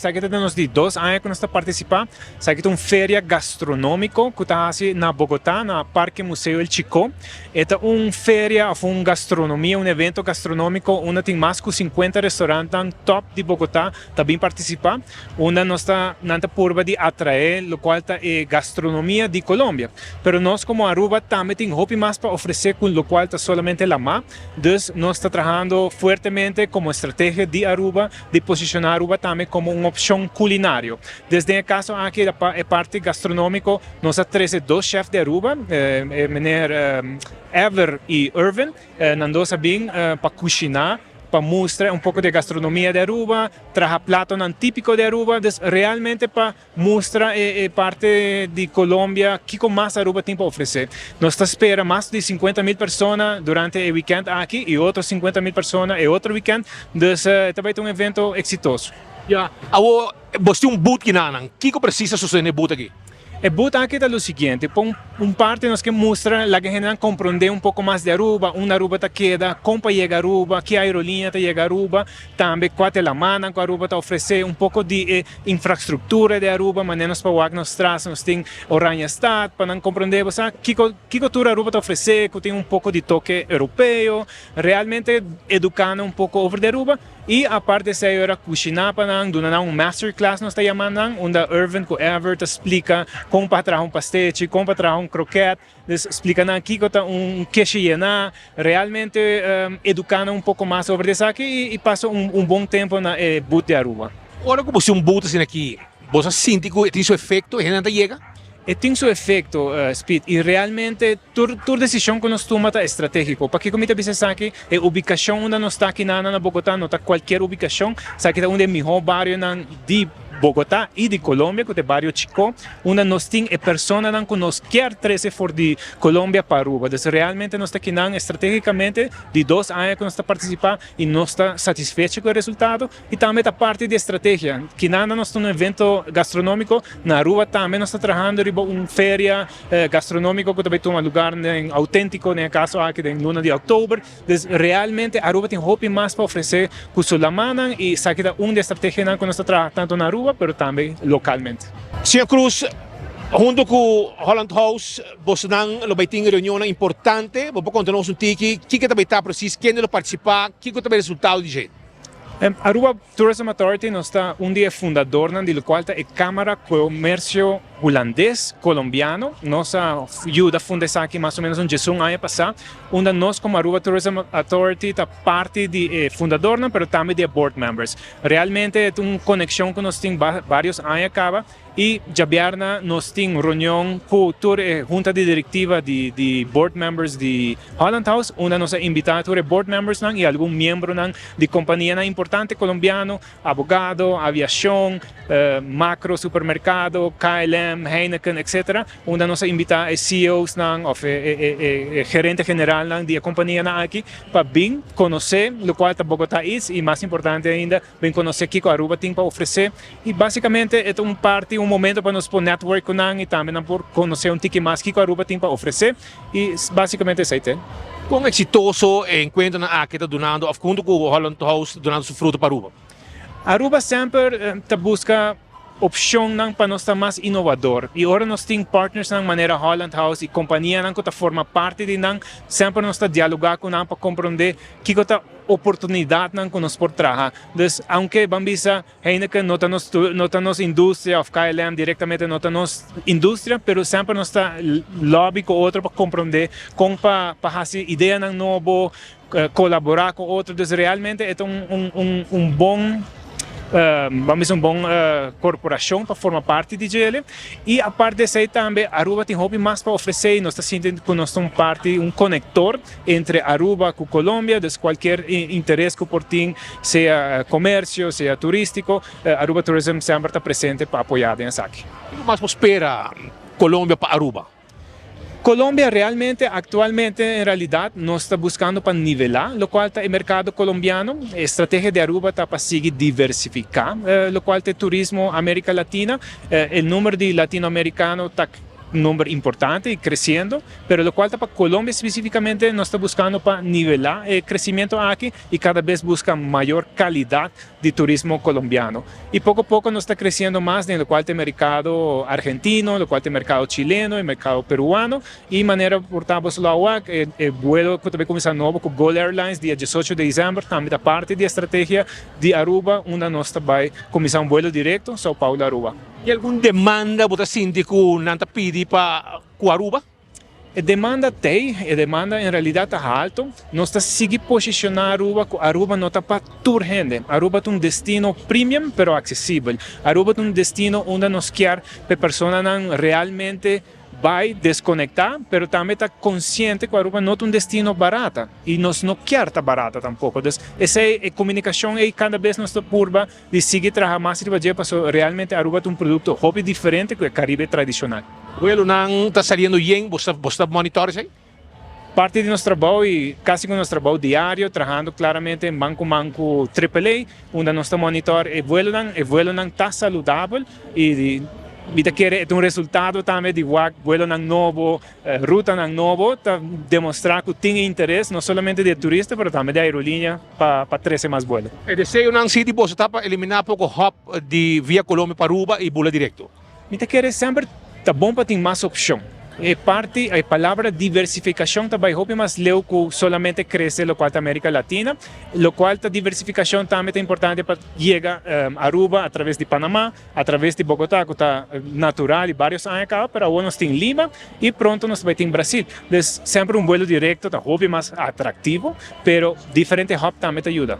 Sabe que temos de 2 anos que nós está participando. Sabe que tem uma feria gastronômica que está assim na Bogotá, na Parque Museu El Chico. É uma feria, uma gastronomia, um evento gastronômico onde tem mais de 50 restaurantes top de Bogotá também participar. Onde nós está na curva de atrair, o qual é gastronomia de Colômbia. Mas nós como Aruba também tem muito mais para oferecer, com o qual está somente la má. Então nós está trabalhando fortemente como estratégia de Aruba de posicionar Aruba também como uma opção culinária. Desde o caso aqui da parte gastronômica, nós temos 2 chefes de Aruba, Ever e Irvin, nós bem para cozinhar, para mostrar pouco de gastronomia de Aruba, trazer prato típico de Aruba, realmente para mostrar parte de Colômbia que mais Aruba tem para oferecer. Nós esperamos mais de 50.000 pessoas durante o weekend aqui e outras 50.000 pessoas em outro weekend, então também é evento exitoso. Ja, você tem boot que não, que precisa suceder boot aqui? E booth aqui é o seguinte, por parte nós que mostra a gente compreender pouco mais de Aruba, Aruba está queda, como chega Aruba, que aerolínea está chega Aruba, também qual é a mana que Aruba está oferecer, pouco de infraestrutura de Aruba, maneiras para o nós traz, nós tem Oranha Stad, para não compreender, que cultura Aruba está oferecer, que tem pouco de toque europeu, realmente educando pouco over de Aruba. E a parte dessa era cozinhar para nós, masterclass nós está chamando, onde Irvin com Everett explica como para trazer pastete, como para trazer croquete, explica aqui que está queijo llenar, realmente educando pouco mais sobre isso aqui e passa bom tempo na boot de Aruba. Agora que você boot assim aqui, você sente que tem seu efeito, a gente chega? E tem seu efeito, Speed, e realmente toda decisão que nós tomamos é estratégica. Porque como eu disse aqui, a ubicação onde nós estamos aqui na Bogotá, não está qualquer ubicação, sabe que é onde é o melhor bairro de Bogotá e de Colômbia, que é o bairro Chico, onde nós temos pessoas que nós querem trazer fora de Colômbia para Aruba. Então, realmente nós estamos aqui estrategicamente de 2 anos que nós estamos participando e nós estamos satisfeitos com o resultado e também a parte de estratégia. Que nós temos um evento gastronômico na Aruba também nós estamos trabalhando em uma feria gastronômica que também toma lugar autêntico, no caso aqui em luna de outubro. Então, realmente Aruba tem muito mais para oferecer com sua mano e sabe que é uma estratégia que nós estamos trabalhando na Aruba, pero também localmente. Senhor Cruz, junto com Holland House, você tem uma reunião importante, você conta-nos que também está preciso, quem vai participar, que também é o resultado de gente. Aruba Tourism Authority nós está dia fundador do qual é a Câmara Comércio Holandês Colombiano. Nós ajuda a fundar aqui mais ou menos 11 anos passado, onde nós como Aruba Tourism Authority está parte de fundador, mas também de board members. Realmente é uma conexão que nós temos vários anos acaba e já nós temos reunião com a junta de diretiva de board members de Holland House, onde nós invitamos a board members e algum membro de companhia importante colombiano, abogado, aviação, macro supermercado, KLM, Heineken, etc., onde nós invitamos CEOs ou gerente general da companhia aqui para bem conhecer o qual a Bogotá é e mais importante ainda, bem conhecer o que a Aruba tem para oferecer e basicamente é um momento para nós pôr network e também por conhecer pouco mais o que a Aruba tem para oferecer e basicamente isso aí. Quão exitoso enquanto aqui está donando, junto com o Holland House, donando seu fruto para Aruba? Aruba sempre busca opção para nós estar mais inovador e agora nós temos partners na maneira Holland House e companhia que forma parte de sempre nós está dialogar com para compreender que a oportunidade que nós por trabalhar. Então, aunque Bambisa Heineken não está nos indústria ou KLM diretamente não está nos indústria, mas sempre nós está lobby com outro para compreender como para fazer ideia nova, colaborar com outro. Então, realmente é bom vamos dizer, uma boa corporação para formar parte de ele e a parte disso aí também Aruba tem muito mais para oferecer e nós estamos sentindo que nós somos parte conector entre Aruba com Colômbia, de qualquer interesse que por tem, seja comércio, seja turístico, Aruba Tourism sempre está presente para apoiar nessa aqui. O que mais espera Colômbia para Aruba? Colômbia realmente, atualmente, em realidade, nós estamos buscando para nivelar, o qual está o mercado colombiano. A estratégia de Aruba está para seguir diversificar, o qual tem turismo América Latina. O número de latino-americanos está un número importante y creciendo, pero lo cual para Colombia específicamente no está buscando para nivelar el crecimiento aquí y cada vez busca mayor calidad de turismo colombiano. Y poco a poco nos está creciendo más en lo cual el mercado argentino, lo cual el mercado chileno, el mercado peruano y manera portamos la UAC, el vuelo que también comienza nuevo con Gol Airlines, día 18 de diciembre, también da parte de estrategia de Aruba, una nostra vai começar un vuelo directo Sao Paulo Aruba. E alguma demanda você sente que o Nanta pede para Aruba? A demanda tem, a demanda em realidade está alto. Nós está seguindo posicionar Aruba, Aruba não está para toda gente. Aruba é um destino premium, pero acessível. Aruba é um destino onde nós quer que pessoas realmente vai desconectar, pero também está consciente que Aruba não é um destino barato e nós não quer estar barata tampouco. Então, essa é a comunicação e cada vez nós estamos curva de seguir trabalhando mais para realmente Aruba é um produto hobby diferente que o Caribe tradicional. O vuelo não está saindo bem, você monitora isso aí? Parte de nosso trabalho e quase que nosso trabalho diário, trabalhando claramente em banco AAA, onde nós estamos monitorando o vuelo não está saudável e Vita quer um resultado também de vuelo novo, ruta novo, para demonstrar que tem interesse não somente de turista, mas também de aerolínea para trazer mais vuelo. E desejo não City você está para eliminar pouco hop de via Colômbia para Aruba e vola direto. Vita quer sempre tá bom para ter mais opção. E parte, a palavra diversificação também é mais leu que solamente crescer lo qual da América Latina, lo qual a diversificação também é importante para chegar a Aruba através de Panamá, através de Bogotá, que está natural e vários anos acá, para agora nós temos Lima e pronto nós vai ter em Brasil. Então, sempre um vuelo direto, tá mais atrativo, pero diferente hub também te ajuda.